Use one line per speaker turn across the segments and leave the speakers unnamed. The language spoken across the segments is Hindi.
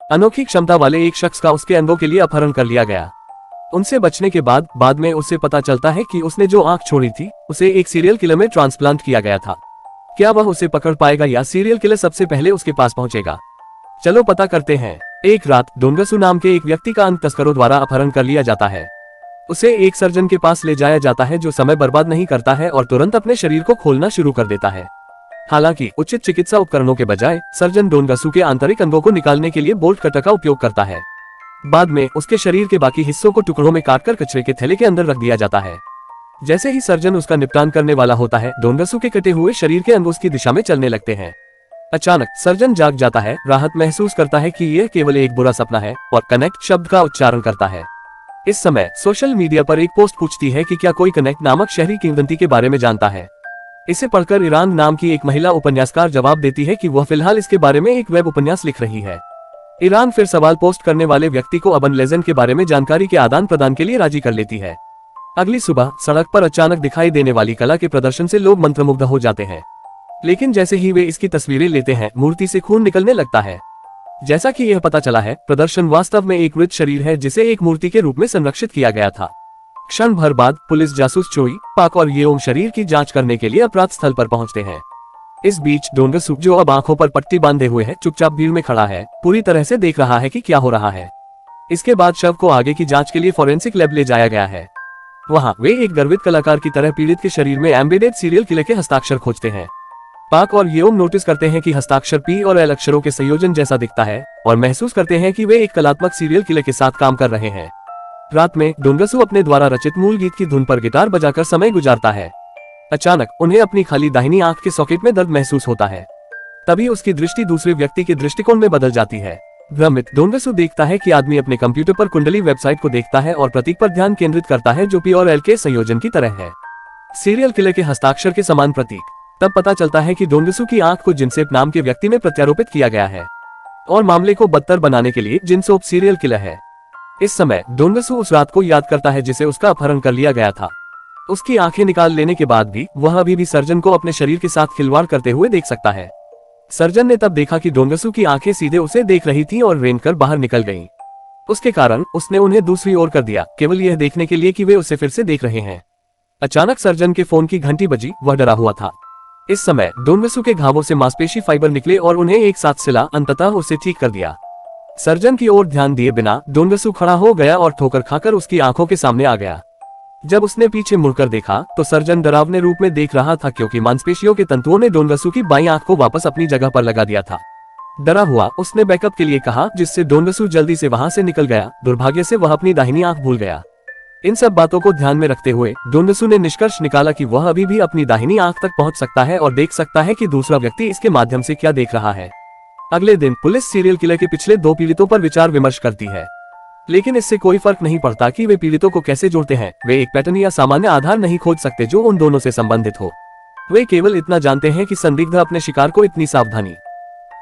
अनोखी क्षमता वाले एक शख्स का उसके अंगों के लिए अपहरण कर लिया गया। उनसे बचने के बाद में उसे पता चलता है कि उसने जो आंख छोड़ी थी उसे एक सीरियल किलर में ट्रांसप्लांट किया गया था। क्या वह उसे पकड़ पाएगा या सीरियल किलर सबसे पहले उसके पास पहुंचेगा? चलो पता करते हैं। एक रात डोंगसू नाम के एक व्यक्ति का अंग तस्करों द्वारा अपहरण कर लिया जाता है। उसे एक सर्जन के पास ले जाया जाता है जो समय बर्बाद नहीं करता है और तुरंत अपने शरीर को खोलना शुरू कर देता है। हालांकि उचित चिकित्सा उपकरणों के बजाय सर्जन डोंगसू के आंतरिक अंगों को निकालने के लिए बोल्ट कटर का उपयोग करता है। बाद में उसके शरीर के बाकी हिस्सों को टुकड़ों में काटकर कचरे के थैले के अंदर रख दिया जाता है। जैसे ही सर्जन उसका निपटान करने वाला होता है, डोंगसू के कटे हुए शरीर के अंग उसकी दिशा में चलने लगते हैं। अचानक सर्जन जाग जाता है, राहत महसूस करता है कि यह केवल एक बुरा सपना है और कनेक्ट शब्द का उच्चारण करता है। इस समय सोशल मीडिया पर एक पोस्ट पूछती है कि क्या कोई कनेक्ट नामक शहरी किंवदंती के बारे में जानता है। इसे पढ़कर ईरान नाम की एक महिला उपन्यासकार जवाब देती है कि वह फिलहाल इसके बारे में एक वेब उपन्यास लिख रही है। ईरान फिर सवाल पोस्ट करने वाले व्यक्ति को अर्बन लेजेंड के बारे में जानकारी के आदान प्रदान के लिए राजी कर लेती है। अगली सुबह सड़क पर अचानक दिखाई देने वाली कला के प्रदर्शन से लोग मंत्रमुग्ध हो जाते हैं, लेकिन जैसे ही वे इसकी तस्वीरें लेते हैं मूर्ति से खून निकलने लगता है। जैसा कि यह पता चला है, प्रदर्शन वास्तव में एक मृत शरीर है जिसे एक मूर्ति के रूप में संरक्षित किया गया था। क्षण भर बाद पुलिस जासूस चोई, पाक और येओंग शरीर की जांच करने के लिए अपराध स्थल पर पहुंचते हैं। इस बीच डोंगसू, जो अब आंखों पर पट्टी बांधे हुए है, चुपचाप भीड़ में खड़ा है, पूरी तरह से देख रहा है कि क्या हो रहा है। इसके बाद शव को आगे की जांच के लिए फोरेंसिक लैब ले जाया गया है। वहां वे एक गर्वित कलाकार की तरह पीड़ित के शरीर में एम्बेडेड सीरियल किलर के हस्ताक्षर खोजते हैं। पाक और येओंग नोटिस करते हैं कि हस्ताक्षर पी और एल अक्षरों के संयोजन जैसा दिखता है और महसूस करते हैं कि वे एक कलात्मक सीरियल किलर के साथ काम कर रहे हैं। रात में डोंगसू अपने द्वारा रचित मूल गीत की धुन पर गिटार बजाकर समय गुजारता है। अचानक उन्हें अपनी खाली दाहिनी आंख के सॉकेट में दर्द महसूस होता है। तभी उसकी दृष्टि दूसरे व्यक्ति के दृष्टिकोण में बदल जाती है। भ्रमित डोंगसू देखता है कि आदमी अपने कंप्यूटर पर कुंडली वेबसाइट को देखता है और प्रतीक पर ध्यान केंद्रित करता है जो पी और एल के संयोजन की तरह है, सीरियल किलर के हस्ताक्षर के समान प्रतीक। तब पता चलता है कि डोंगसू की आंख को जिनसेप नाम के व्यक्ति में प्रत्यारोपित किया गया है और मामले को बदतर बनाने के लिए जिनसोप सीरियल किलर है। इस समय डोंगसू उस रात को याद करता है जिसे उसका अपहरण कर लिया गया था। उसकी आंखें निकाल लेने के बाद भी वह अभी भी सर्जन को अपने शरीर के साथ खिलवाड़ करते हुए देख सकता है। सर्जन ने तब देखा कि डोंगसू की आंखें सीधे उसे देख रही थीं और रेंगकर बाहर निकल गईं। उसके कारण उसने उन्हें दूसरी ओर कर दिया, केवल यह देखने के लिए कि वे उसे फिर से देख रहे हैं। अचानक सर्जन के फोन की घंटी बजी, वह डरा हुआ था। इस समय डोंगसू के घावों से मांसपेशी फाइबर निकले और उन्हें एक साथ सिला, अंततः उसे ठीक कर दिया। सर्जन की ओर ध्यान दिए बिना डोंगसू खड़ा हो गया और ठोकर खाकर उसकी आंखों के सामने आ गया। जब उसने पीछे मुड़कर देखा तो सर्जन डरावने रूप में देख रहा था, क्योंकि मांसपेशियों के तंतुओं ने डोंगसू की बाईं आंख को वापस अपनी जगह पर लगा दिया था। डरा हुआ उसने बैकअप के लिए कहा, जिससे डोंगसू जल्दी से वहां से निकल गया। दुर्भाग्य से वह अपनी दाहिनी आंख भूल गया। इन सब बातों को ध्यान में रखते हुए डोंगसू ने निष्कर्ष निकाला कि वह अभी भी अपनी दाहिनी आंख तक पहुंच सकता है और देख सकता है कि दूसरा व्यक्ति इसके माध्यम से क्या देख रहा है। अगले दिन पुलिस सीरियल किलर के पिछले 2 पीड़ितों पर विचार विमर्श करती है, लेकिन इससे कोई फर्क नहीं पड़ता कि वे पीड़ितों को कैसे जोड़ते हैं। वे एक पैटर्न या सामान्य आधार नहीं खोज सकते जो उन दोनों से संबंधित हो। वे केवल इतना जानते हैं कि संदिग्ध अपने शिकार को इतनी सावधानी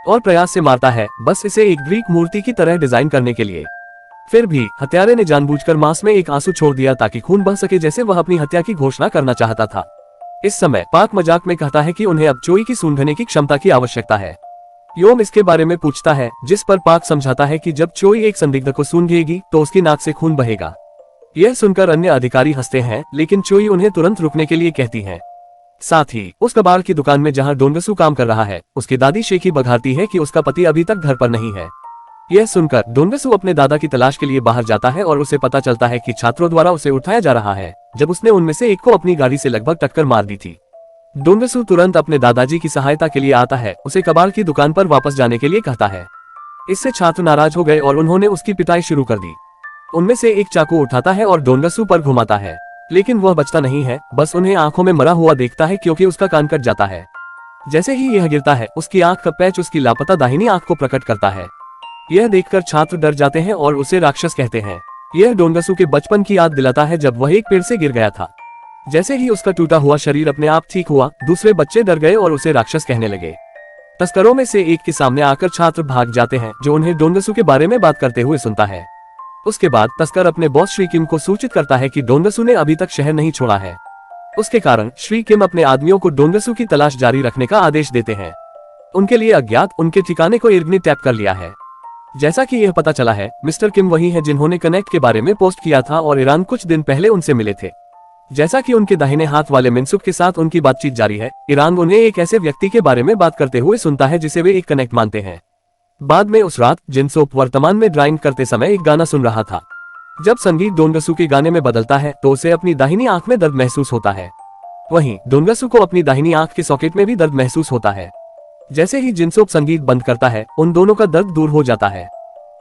और प्रयास से मारता है, बस इसे एक ग्रीक मूर्ति की तरह डिजाइन करने के लिए। फिर भी हत्यारे ने जानबूझकर मांस में एक आंसू छोड़ दिया ताकि खून बह सके, जैसे वह अपनी हत्या की घोषणा करना चाहता था। इस समय पाक मजाक में कहता है कि उन्हें अब चोई की सूंघने की क्षमता की आवश्यकता है। योम इसके बारे में पूछता है, जिस पर पाक समझाता है कि जब चोई एक संदिग्ध को सूंघेगी तो उसकी नाक से खून बहेगा। यह सुनकर अन्य अधिकारी हंसते हैं, लेकिन चोई उन्हें तुरंत रुकने के लिए कहती है। साथ ही उस कबाड़ की दुकान में जहां डोंगसू काम कर रहा है, उसकी दादी शेखी बघारती है कि उसका पति अभी तक घर पर नहीं है। यह सुनकर डोंगसू अपने दादा की तलाश के लिए बाहर जाता है और उसे पता चलता है कि छात्रों द्वारा उसे उठाया जा रहा है, जब उसने उनमें से एक को अपनी गाड़ी से लगभग टक्कर मार दी थी। डोंगसू तुरंत अपने दादाजी की सहायता के लिए आता है, उसे कबाड़ की दुकान पर वापस जाने के लिए कहता है। इससे छात्र नाराज हो गए और उन्होंने उसकी पिटाई शुरू कर दी। उनमें से एक चाकू उठाता है और डोंगसू पर घुमाता है, लेकिन वह बचता नहीं है, बस उन्हें आंखों में मरा हुआ देखता है क्योंकि उसका कान कट जाता है। जैसे ही यह गिरता है, उसकी आंख का पैच उसकी लापता दाहिनी आंख को प्रकट करता है। यह देखकर छात्र डर जाते हैं और उसे राक्षस कहते हैं। यह डोंगसू के बचपन की याद दिलाता है जब वह एक पेड़ से गिर गया था। जैसे ही उसका टूटा हुआ शरीर अपने आप ठीक हुआ, दूसरे बच्चे डर गए और उसे राक्षस कहने लगे। तस्करों में से एक के सामने आकर छात्र भाग जाते हैं, जो उन्हें डोंगसू के बारे में बात करते हुए सुनता है। उसके बाद तस्कर अपने बॉस श्री किम को सूचित करता है कि डोंगसू ने अभी तक शहर नहीं छोड़ा है। उसके कारण श्री किम अपने आदमियों को डोंगसू की तलाश जारी रखने का आदेश देते हैं। उनके लिए अज्ञात उनके ठिकाने को इर्गनी टैप कर लिया है। जैसा कि यह पता चला है, मिस्टर किम वही है जिन्होंने कनेक्ट के बारे में पोस्ट किया था और ईरान कुछ दिन पहले उनसे मिले थे। जैसा कि उनके दाहिने हाथ वाले मिनसुख के साथ उनकी बातचीत जारी है, ईरान उन्हें एक ऐसे व्यक्ति के बारे में बात करते हुए सुनता है जिसे वे एक कनेक्ट मानते हैं। बाद में उस रात जिनसोप वर्तमान में ड्राइंग करते समय एक गाना सुन रहा था। जब संगीत डोंगसू के गाने में बदलता है तो उसे अपनी दाहिनी आंख में दर्द महसूस होता है। वहीं डोंगसू को अपनी दाहिनी आंख के सॉकेट में भी दर्द महसूस होता है। जैसे ही जिनसोप संगीत बंद करता है, उन दोनों का दर्द दूर हो जाता है।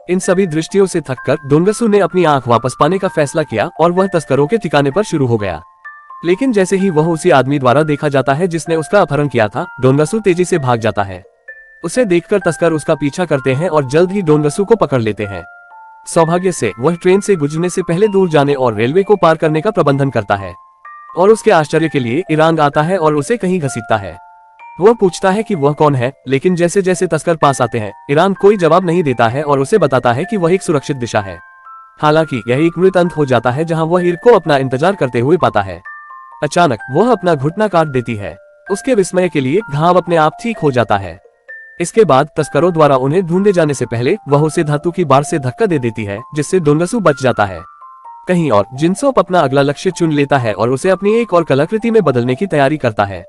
इन सभी दृष्टियों से थककर डोंगसू ने अपनी आंख वापस पाने का फैसला किया और वह तस्करों के ठिकाने पर शुरू हो गया। लेकिन जैसे ही वह उसी आदमी द्वारा देखा जाता है जिसने उसका अपहरण किया था, डोंगसू तेजी से भाग जाता है। उसे देखकर तस्कर उसका पीछा करते हैं और जल्द ही डोंगसू को पकड़ लेते हैं। सौभाग्य से वह ट्रेन से गुजरने से पहले दूर जाने और रेलवे को पार करने का प्रबंधन करता है और उसके आश्चर्य के लिए ईरान आता है और उसे कहीं घसीटता है। वह पूछता है कि वह कौन है, लेकिन जैसे जैसे तस्कर पास आते हैं, ईरान कोई जवाब नहीं देता है और उसे बताता है कि वह एक सुरक्षित दिशा है। हालांकि यह एक मृत अंत हो जाता है जहां वह ईर को अपना इंतजार करते हुए पाता है। अचानक वह अपना घुटना काट देती है। उसके विस्मय के लिए घाव अपने आप ठीक हो जाता है। इसके बाद तस्करों द्वारा उन्हें ढूंढे जाने से पहले वह उसे धातु की बार से धक्का दे देती है, जिससे डोंगसू बच जाता है। कहीं और जिनसोप अपना अगला लक्ष्य चुन लेता है और उसे अपनी एक और कलाकृति में बदलने की तैयारी करता है।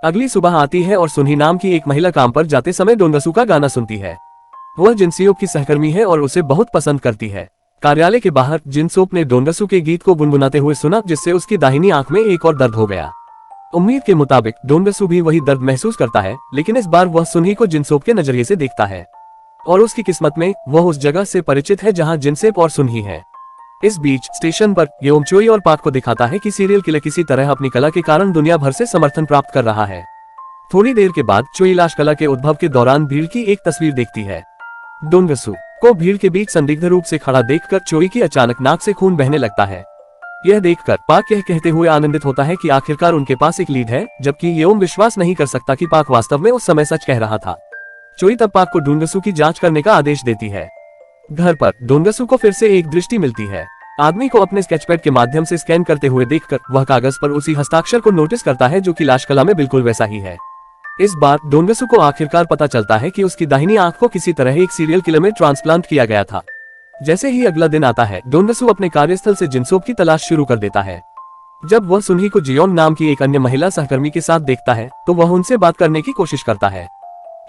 अगली सुबह आती है और सुनही नाम की एक महिला काम पर जाते समय डोंगसू का गाना सुनती है। वह जिनसियोप की सहकर्मी है और उसे बहुत पसंद करती है। कार्यालय के बाहर जिनसोप ने डोंगसू के गीत को गुनगुनाते हुए सुना, जिससे उसकी दाहिनी आंख में एक और दर्द हो गया। उम्मीद के मुताबिक डोंगसू भी वही दर्द महसूस करता है, लेकिन इस बार वह सुनही को जिनसोप के नजरिए से देखता है और उसकी किस्मत में वह उस जगह से परिचित है जहां जिनसेप और सुनही है। इस बीच स्टेशन पर येओम चोई और पाक को दिखाता है कि सीरियल किलर किसी तरह अपनी कला के कारण दुनिया भर से समर्थन प्राप्त कर रहा है। थोड़ी देर के बाद चोई लाश कला के उद्भव के दौरान भीड़ की एक तस्वीर देखती है। डोंगसू को भीड़ के बीच संदिग्ध रूप से खड़ा देखकर चोई की अचानक नाक से खून बहने लगता है। यह देखकर पाक यह कहते हुए आनंदित होता है कि आखिरकार उनके पास एक लीड है, जबकि येओम विश्वास नहीं कर सकता कि पाक वास्तव में उस समय सच कह रहा था। चोई तब पाक को डोंगसू की जांच करने का आदेश देती है। घर पर डोंगसू को फिर से एक दृष्टि मिलती है। आदमी को अपने स्केचपैड के माध्यम से स्कैन करते हुए देखकर वह कागज पर उसी हस्ताक्षर को नोटिस करता है जो कि लाश कला में बिल्कुल वैसा ही है। इस बार डोंगसू को आखिरकार पता चलता है कि उसकी दाहिनी आंख को किसी तरह एक सीरियल किलर में ट्रांसप्लांट किया गया था। जैसे ही अगला दिन आता है, डोंगसू अपने कार्यस्थल से जिनसोप की तलाश शुरू कर देता है। जब वह सुनही को जियोन नाम की एक अन्य महिला सहकर्मी के साथ देखता है तो वह उनसे बात करने की कोशिश करता है,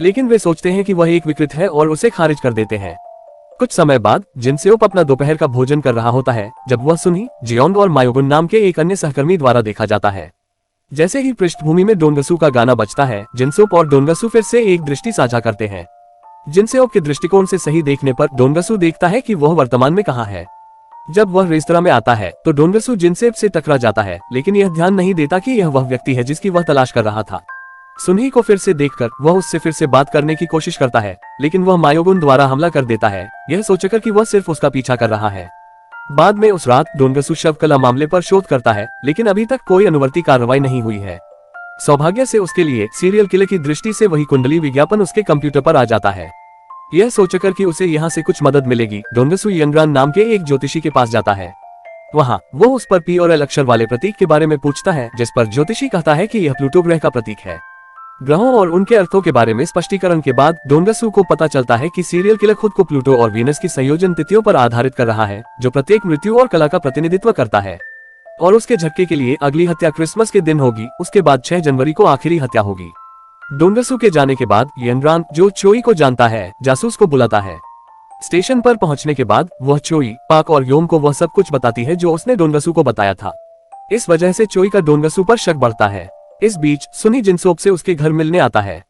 लेकिन वे सोचते हैं कि वह एक विकृत है और उसे खारिज कर देते हैं। कुछ समय बाद जिनसेओप अपना दोपहर का भोजन कर रहा होता है जब वह सुनही, जियोन और मायोगुन नाम के एक अन्य सहकर्मी द्वारा देखा जाता है। जैसे ही पृष्ठभूमि में डोंगसू का गाना बजता है, जिनसेओप और डोंगसू फिर से एक दृष्टि साझा करते हैं। जिनसेओप के दृष्टिकोण से सही देखने पर डोंगसू देखता है कि वह वर्तमान में कहाँ है। जब वह रेस्तरां में आता है तो डोंगसू जिनसेओप से टकरा जाता है, लेकिन यह ध्यान नहीं देता कि यह वह व्यक्ति है जिसकी वह तलाश कर रहा था। सुनही को फिर से देखकर वह उससे फिर से बात करने की कोशिश करता है, लेकिन वह मायोगुन द्वारा हमला कर देता है, यह सोचकर कि वह सिर्फ उसका पीछा कर रहा है। बाद में उस रात डोंगसू शव कला मामले पर शोध करता है, लेकिन अभी तक कोई अनुवर्ती कार्रवाई नहीं हुई है। सौभाग्य से उसके लिए सीरियल किलर की दृष्टि से वही कुंडली विज्ञापन उसके कंप्यूटर पर आ जाता है। यह सोचकर कि उसे यहाँ से कुछ मदद मिलेगी, डोंगसू यंगरान नाम के एक ज्योतिषी के पास जाता है। वहाँ वो उस पर पी और एल अक्षर वाले प्रतीक के बारे में पूछता है, जिस पर ज्योतिषी कहता है कि यह प्लूटो ग्रह का प्रतीक है। ग्रहों और उनके अर्थों के बारे में स्पष्टीकरण के बाद डोंगसू को पता चलता है कि सीरियल किलर खुद को प्लूटो और वीनस की संयोजन तिथियों पर आधारित कर रहा है, जो प्रत्येक मृत्यु और कला का प्रतिनिधित्व करता है। और उसके झटके के लिए अगली हत्या क्रिसमस के दिन होगी, उसके बाद 6 जनवरी को आखिरी हत्या होगी। डोंगसू के जाने के बाद यनरान, जो चोई को जानता है, जासूस को बुलाता है। स्टेशन पर पहुंचने के बाद वह चोई, पाक और योम को वह सब कुछ बताती है जो उसने डोंगसू को बताया था। इस वजह से चोई का डोंगसू पर शक बढ़ता है। इस बीच सुनी जिनसोप से उसके घर मिलने आता है।